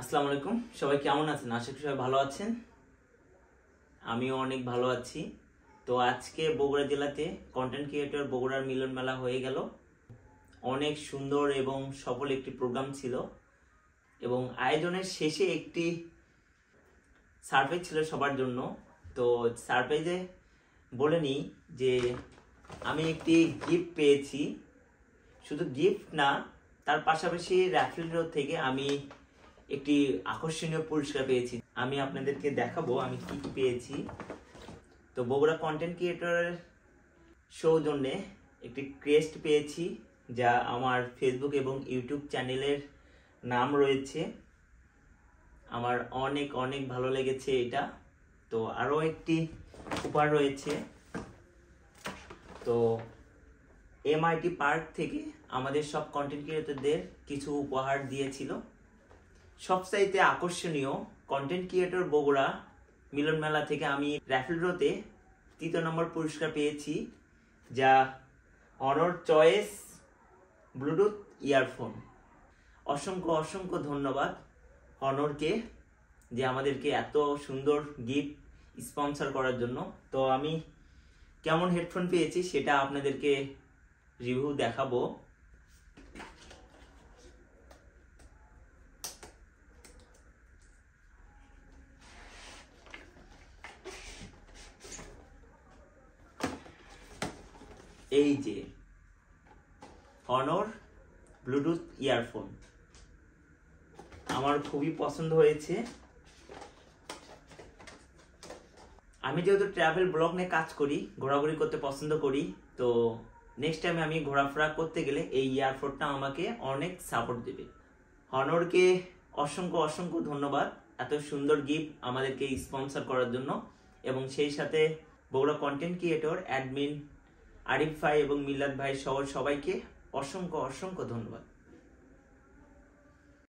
আসসালামু আলাইকুম, সবাই কেমন আছেন? আশা করি সবাই ভালো আছেন। আমিও অনেক ভালো আছি। তো আজকে বগুড়া জেলাতে কন্টেন্ট ক্রিয়েটর বগুড়ার মিলন মেলা হয়ে গেল। অনেক সুন্দর এবং সফল একটি প্রোগ্রাম ছিল এবং আয়োজনের শেষে একটি সারপ্রাইজ ছিল সবার জন্য। তো সারপ্রাইজে বলে নিই যে আমি একটি গিফট পেয়েছি। শুধু গিফট না, তার পাশাপাশি র্যাফেল ড্র থেকে আমি একটি আকর্ষণীয় পুরস্কার পেয়েছি। আমি আপনাদেরকে দেখাবো আমি কি কি পেয়েছি। তো বগুড়া কন্টেন্ট ক্রিয়েটরের সৌজন্যে একটি ক্রেস্ট পেয়েছি, যা আমার ফেসবুক এবং ইউটিউব চ্যানেলের নাম রয়েছে। আমার অনেক অনেক ভালো লেগেছে এটা। তো আরও একটি উপহার রয়েছে। তো এমআইটি পার্ক থেকে আমাদের সব কন্টেন্ট ক্রিয়েটরদের কিছু উপহার দিয়েছিল। সবচাইতে আকর্ষণীয় কন্টেন্ট ক্রিয়েটর বগুড়া মিলন মেলা থেকে আমি র্যাফেল ড্রতে 3 নম্বর পুরস্কার পেয়েছি, যা অনর চয়েস ব্লুটুথ ইয়ারফোন। অসংখ্য অসংখ্য ধন্যবাদ অনরকে, যে আমাদেরকে এত সুন্দর গিফট স্পন্সর করার জন্য। তো আমি কেমন হেডফোন পেয়েছি সেটা আপনাদেরকে রিভিউ দেখাবো। এই যে অনর ব্লুটুথ ইয়ারফোন আমার খুবই পছন্দ হয়েছে। আমি যেহেতু ট্রাভেল ব্লগ নিয়ে কাজ করি, ঘোরাঘুরি করতে পছন্দ করি, তো নেক্সট টাইম আমি ঘোরাফেরা করতে গেলে এই ইয়ারফোনটা আমাকে অনেক সাপোর্ট দেবে। অনরকে অসংখ্য অসংখ্য ধন্যবাদ এত সুন্দর গিফট আমাদেরকে স্পন্সর করার জন্য, এবং সেই সাথে Bogura content creator admin Arif ভাই এবং মিলাদ ভাই সহ সবাইকে অসংখ্য অসংখ্য ধন্যবাদ।